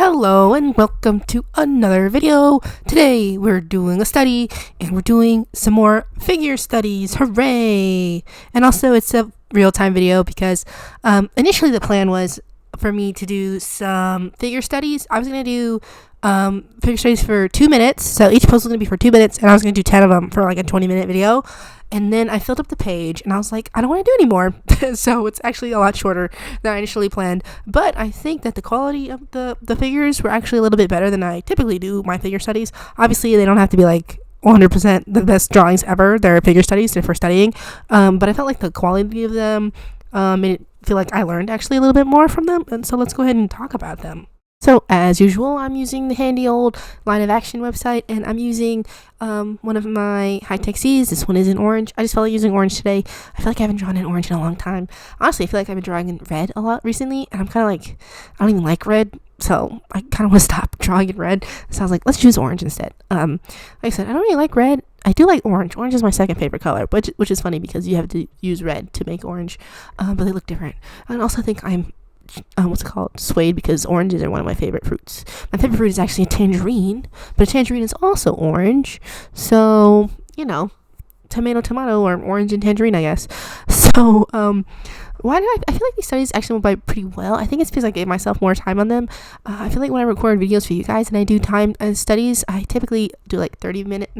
Hello and welcome to another video. Today we're doing a study and we're doing some more figure studies. Hooray! And also it's a real-time video because initially the plan was for me to do some figure studies. I was going to do figure studies for 2 minutes. So each post was going to be for 2 minutes and I was going to do 10 of them for like a 20-minute video. And then I filled up the page and I was like, I don't want to do anymore. So it's actually a lot shorter than I initially planned. But I think that the quality of the figures were actually a little bit better than I typically do my figure studies. Obviously, they don't have to be like 100% the best drawings ever. They're figure studies, they're for studying. But I felt like the quality of them made it feel like I learned actually a little bit more from them. And so let's go ahead and talk about them. So as usual, I'm using the handy old Line of Action website, and I'm using one of my high-tech C's. This one is in orange. I just felt like using orange today. I feel like I haven't drawn in orange in a long time. Honestly, I feel like I've been drawing in red a lot recently, and I'm kind of like, I don't even like red, so I kind of want to stop drawing in red. So I was like, let's choose orange instead. Like I said, I don't really like red. I do like orange. Orange is my second favorite color, which is funny because you have to use red to make orange, but they look different. I also think I'm swayed because oranges are one of my favorite fruits. My favorite fruit is actually a tangerine, but a tangerine is also orange. So, you know, tomato, or orange and tangerine, I guess. So, why did I feel like these studies actually went by pretty well. I think it's because I gave myself more time on them. I feel like when I record videos for you guys and I do time studies, I typically do like 30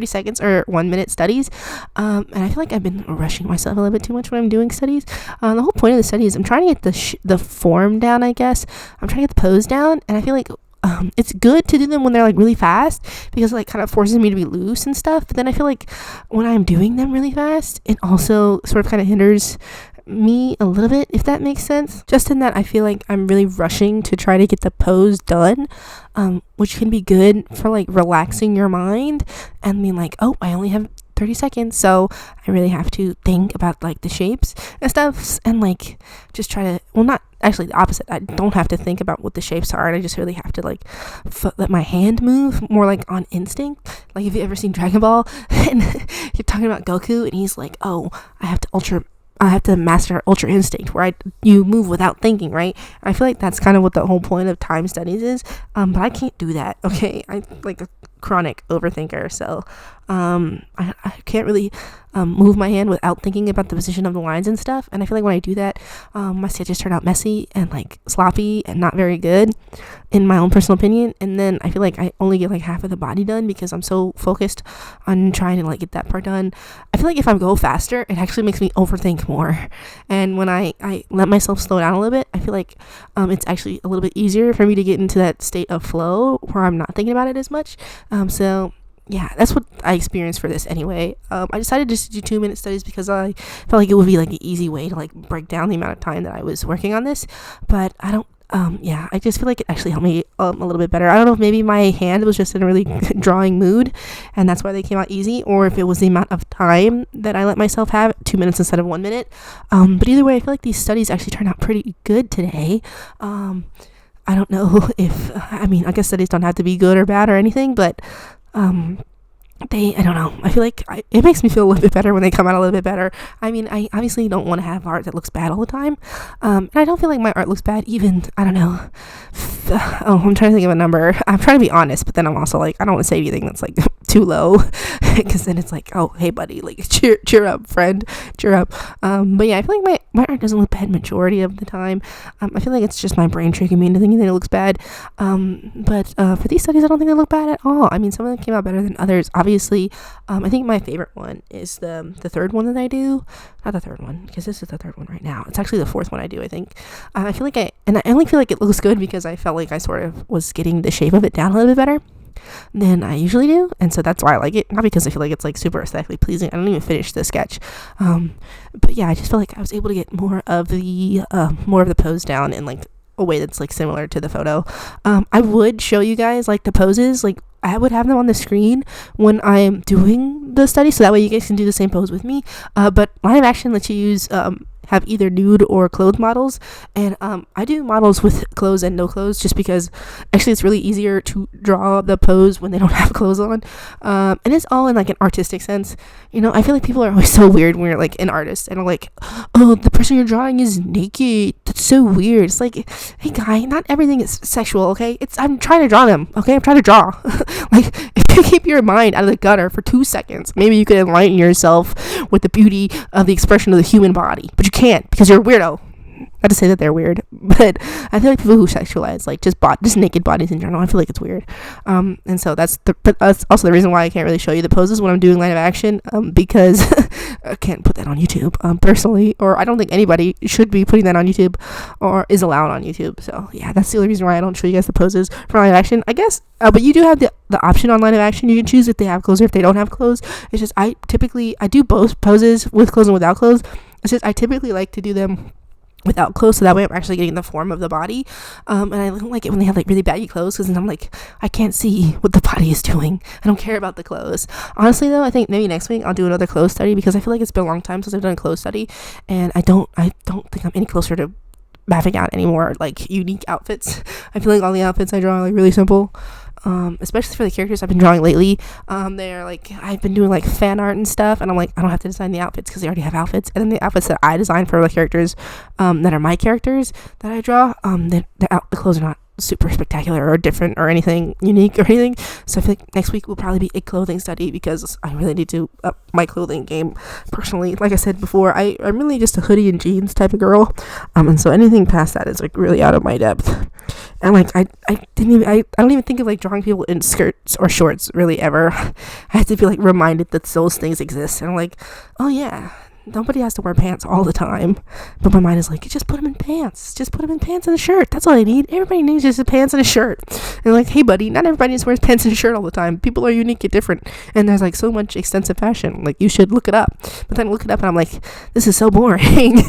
seconds or 1 minute studies. And I feel like I've been rushing myself a little bit too much when I'm doing studies. The whole point of the study is I'm trying to get the form down, I guess. I'm trying to get the pose down, and I feel like it's good to do them when they're like really fast because it like kind of forces me to be loose and stuff. But then I feel like when I'm doing them really fast, it also sort of kind of hinders me a little bit, if that makes sense. Just in that I feel like I'm really rushing to try to get the pose done, which can be good for like relaxing your mind and being like, oh, I only have 30 seconds, so I really have to think about like the shapes and stuff, and like just try to, well, not actually the opposite. I don't have to think about what the shapes are, and I just really have to like let my hand move more like on instinct. Like if you ever seen Dragon Ball and you're talking about Goku and he's like, oh, I have to master Ultra Instinct, where you move without thinking, right? I feel like that's kind of what the whole point of time studies is, but I can't do that, okay? I'm like a chronic overthinker, so I can't really move my hand without thinking about the position of the lines and stuff, and I feel like when I do that, my sketches turn out messy and like sloppy and not very good, in my own personal opinion. And then I feel like I only get like half of the body done because I'm so focused on trying to like get that part done. I feel like if I go faster, it actually makes me overthink more, and when I let myself slow down a little bit, I feel like it's actually a little bit easier for me to get into that state of flow where I'm not thinking about it as much. So yeah, that's what I experienced for this anyway. I decided just to do 2 minute studies because I felt like it would be like an easy way to like break down the amount of time that I was working on this. But I don't, I just feel like it actually helped me a little bit better. I don't know if maybe my hand was just in a really drawing mood and that's why they came out easy, or if it was the amount of time that I let myself have, 2 minutes instead of 1 minute. But either way, I feel like these studies actually turned out pretty good today. I don't know if, I guess studies don't have to be good or bad or anything, but I don't know. I feel like it makes me feel a little bit better when they come out a little bit better. I obviously don't want to have art that looks bad all the time. And I don't feel like my art looks bad even, I don't know. I'm trying to think of a number. I'm trying to be honest, but then I'm also like, I don't want to say anything that's like too low because then it's like, oh, hey buddy, like cheer up, friend, cheer up. But yeah, I feel like my art doesn't look bad majority of the time. I feel like it's just my brain tricking me into thinking that it looks bad. But for these studies, I don't think they look bad at all. Some of them came out better than others. Obviously, I think my favorite one is the third one that I do. Not the third one, because this is the third one right now. It's actually the fourth one I do, I think. I feel like I only feel like it looks good because I felt like I sort of was getting the shape of it down a little bit better than I usually do, and so that's why I like it. Not because I feel like it's like super aesthetically pleasing. I don't even finish the sketch, but yeah, I just feel like I was able to get more of the pose down in like a way that's like similar to the photo. I would show you guys like the poses, like I would have them on the screen when I'm doing the study, so that way you guys can do the same pose with me. But Line of Action lets you use have either nude or clothed models, and I do models with clothes and no clothes just because actually it's really easier to draw the pose when they don't have clothes on, and it's all in like an artistic sense. I feel like people are always so weird when you're like an artist and are like, oh, the person you're drawing is naked, that's so weird. It's like, hey guy, not everything is sexual, okay? I'm trying to draw them, okay? I'm trying to draw. Like, if you keep your mind out of the gutter for 2 seconds, maybe you could enlighten yourself with the beauty of the expression of the human body, but you can't because you're a weirdo. Not to say that they're weird, but I feel like people who sexualize like just naked bodies in general, I feel like it's weird. And so that's also the reason why I can't really show you the poses when I'm doing live action, because I can't put that on YouTube, personally, or I don't think anybody should be putting that on YouTube or is allowed on YouTube. So yeah, that's the only reason why I don't show you guys the poses for live action, I guess. But you do have the option on live action. You can choose if they have clothes or if they don't have clothes. It's just I do both poses with clothes and without clothes. It's just I typically like to do them without clothes, so that way I'm actually getting the form of the body, and I don't like it when they have like really baggy clothes, because then I'm like, I can't see what the body is doing. I don't care about the clothes. Honestly though, I think maybe next week I'll do another clothes study, because I feel like it's been a long time since I've done a clothes study, and I don't think I'm any closer to mapping out any more like unique outfits. I feel like all the outfits I draw are like really simple, especially for the characters I've been drawing lately. They're like, I've been doing like fan art and stuff, and I'm like, I don't have to design the outfits because they already have outfits. And then the outfits that I design for the characters that are my characters that I draw, the clothes are not super spectacular or different or anything unique or anything. So I feel like next week will probably be a clothing study, because I really need to up my clothing game personally. Like I said before, I'm really just a hoodie and jeans type of girl, and so anything past that is like really out of my depth. And like I don't even think of like drawing people in skirts or shorts really ever. I have to be like reminded that those things exist, and I'm like, oh yeah, nobody has to wear pants all the time. But my mind is like, just put them in pants. Just put them in pants and a shirt. That's all I need. Everybody needs just a pants and a shirt. And like, hey buddy, not everybody just wears pants and a shirt all the time. People are unique and different. And there's like so much extensive fashion. Like, you should look it up. But then I look it up and I'm like, this is so boring.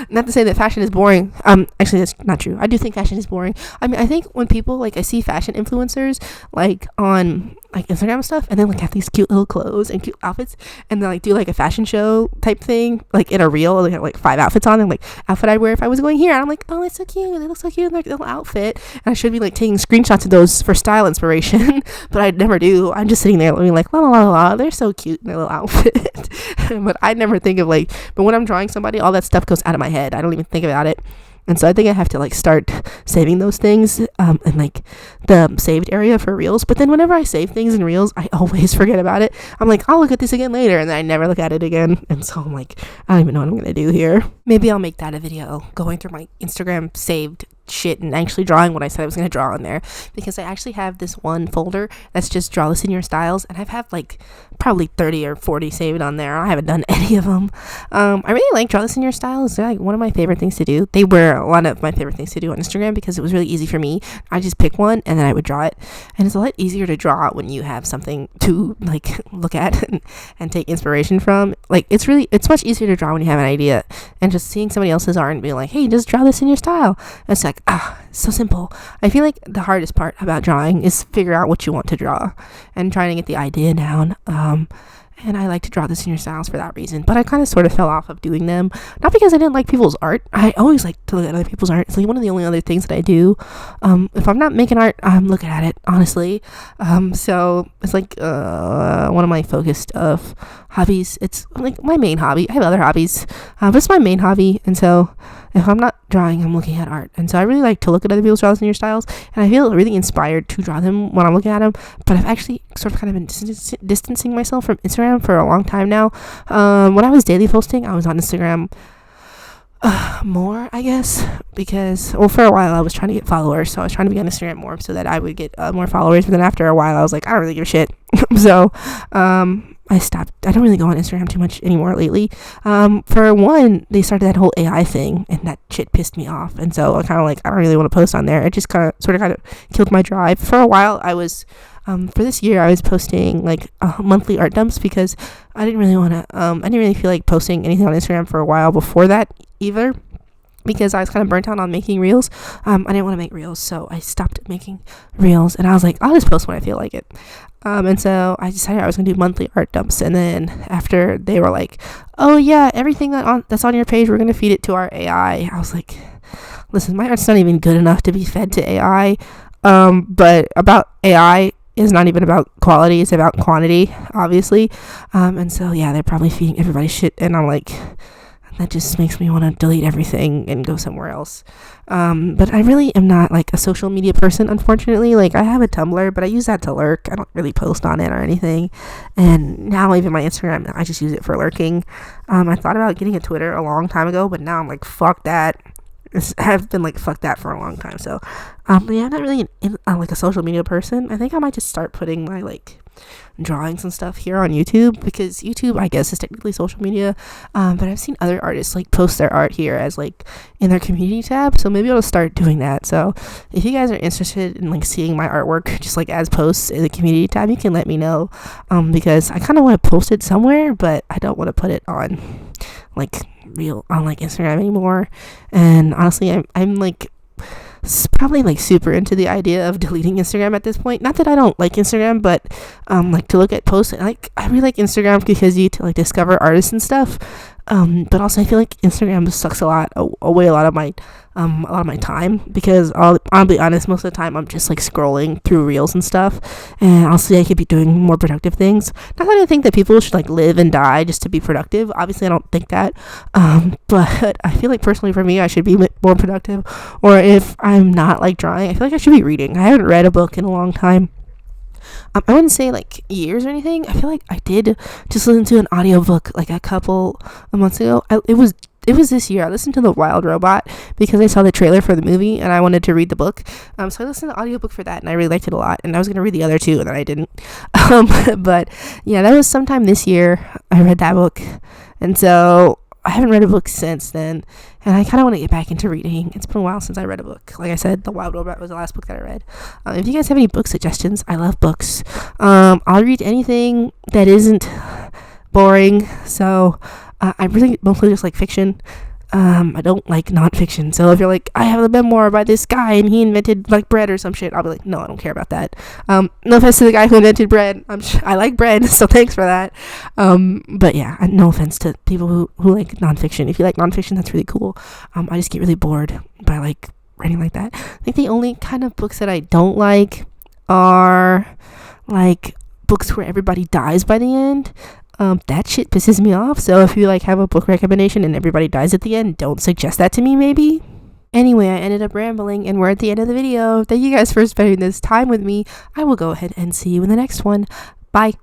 Not to say that fashion is boring. Actually, that's not true. I do think fashion is boring. I mean, I think when people like, I see fashion influencers like on like Instagram stuff, and then like have these cute little clothes and cute outfits, and then like do like a fashion show type thing, like in a reel. They have like 5 outfits on, and like outfit I'd wear if I was going here. And I'm like, oh, it's so cute. They look so cute in their little outfit. And I should be like taking screenshots of those for style inspiration, but I never do. I'm just sitting there being like, la la la la. They're so cute in their little outfit. But I never think of like. But when I'm drawing somebody, all that stuff goes out of my head. I don't even think about it. And so I think I have to like start saving those things in like the saved area for reels. But then whenever I save things in reels, I always forget about it. I'm like, I'll look at this again later, and then I never look at it again. And so I'm like, I don't even know what I'm gonna do here. Maybe I'll make that a video, going through my Instagram saved shit and actually drawing what I said I was going to draw in there, because I actually have this one folder that's just draw this in your styles, and I've had like probably 30 or 40 saved on there. I haven't done any of them. I really like draw this in your styles. They're like one of my favorite things to do. They were a lot of my favorite things to do on Instagram because it was really easy for me. I just pick one and then I would draw it, and it's a lot easier to draw when you have something to like look at and take inspiration from. Like, it's much easier to draw when you have an idea, and just seeing somebody else's art and being like, hey, just draw this in your style. It's like, so simple. I feel like the hardest part about drawing is figure out what you want to draw and trying to get the idea down. And I like to draw this in your styles for that reason. But I kind of sort of fell off of doing them. Not because I didn't like people's art. I always like to look at other people's art. It's like one of the only other things that I do. If I'm not making art, I'm looking at it, honestly. So it's like one of my focused hobbies. It's like my main hobby. I have other hobbies, but it's my main hobby. And so if I'm not drawing, I'm looking at art. And so I really like to look at other people's draws in your styles, and I feel really inspired to draw them when I'm looking at them. But I've actually sort of kind of been distancing myself from Instagram for a long time now. When I was daily posting, I was on Instagram more, I guess, because, well, for a while I was trying to get followers, so I was trying to be on Instagram more so that I would get more followers. But then after a while I was like, I don't really give a shit. So I stopped. I don't really go on Instagram too much anymore lately. For one, they started that whole AI thing, and that shit pissed me off. And so I kind of like, I don't really want to post on there. It just kind of killed my drive. For a while, I was, for this year, I was posting like monthly art dumps, because I didn't really want to, I didn't really feel like posting anything on Instagram for a while before that either. because I was kind of burnt out on making reels. I didn't want to make reels, so I stopped making reels, and I was like, I'll just post when I feel like it. And so I decided I was gonna do monthly art dumps, and then after they were like, oh yeah, everything that's on your page, we're gonna feed it to our AI. I was like, listen, my art's not even good enough to be fed to AI. But about AI is not even about quality, it's about quantity, obviously. And so yeah, they're probably feeding everybody shit, and I'm like, that just makes me want to delete everything and go somewhere else. But I really am not like a social media person, unfortunately. Like, I have a Tumblr, but I use that to lurk. I don't really post on it or anything. And now even my Instagram, I just use it for lurking. I thought about getting a Twitter a long time ago, but now I'm like, fuck that. I've been like, fuck that for a long time. So but yeah, I'm not really like a social media person. I think I might just start putting my like drawings and stuff here on YouTube, because YouTube, I guess, is technically social media. But I've seen other artists like post their art here as like in their community tab, so maybe I'll start doing that. So if you guys are interested in like seeing my artwork just like as posts in the community tab, you can let me know, because I kind of want to post it somewhere, but I don't want to put it on like real on like Instagram anymore. And honestly, I'm like probably like super into the idea of deleting Instagram at this point. Not that I don't like Instagram, but like to look at posts, like I really like Instagram because you get to like discover artists and stuff. But also I feel like Instagram sucks away a lot of my time, because I'll be honest, most of the time I'm just like scrolling through reels and stuff, and honestly I could be doing more productive things. Not that I think that people should like live and die just to be productive, obviously I don't think that, but I feel like personally for me I should be more productive. Or if I'm not like drawing, I feel like I should be reading. I haven't read a book in a long time. I wouldn't say like years or anything. I feel like I did just listen to an audiobook like a couple of months ago. It was this year. I listened to The Wild Robot because I saw the trailer for the movie and I wanted to read the book. So I listened to the audiobook for that, and I really liked it a lot. And I was going to read the other two, and then I didn't. But yeah, that was sometime this year I read that book. And so I haven't read a book since then, and I kind of want to get back into reading. It's been a while since I read a book. Like I said, The Wild Robot was the last book that I read. If you guys have any book suggestions, I love books. I'll read anything that isn't boring. So I really mostly just like fiction. I don't like nonfiction. So if you're like, I have a memoir by this guy and he invented like bread or some shit, I'll be like, no, I don't care about that. No offense to the guy who invented bread. I like bread, so thanks for that. But yeah, no offense to people who like nonfiction. If you like nonfiction, that's really cool. I just get really bored by like writing like that. I think the only kind of books that I don't like are like books where everybody dies by the end. That shit pisses me off. So if you like have a book recommendation and everybody dies at the end, don't suggest that to me, maybe. Anyway, I ended up rambling, and we're at the end of the video. Thank you guys for spending this time with me. I will go ahead and see you in the next one. Bye.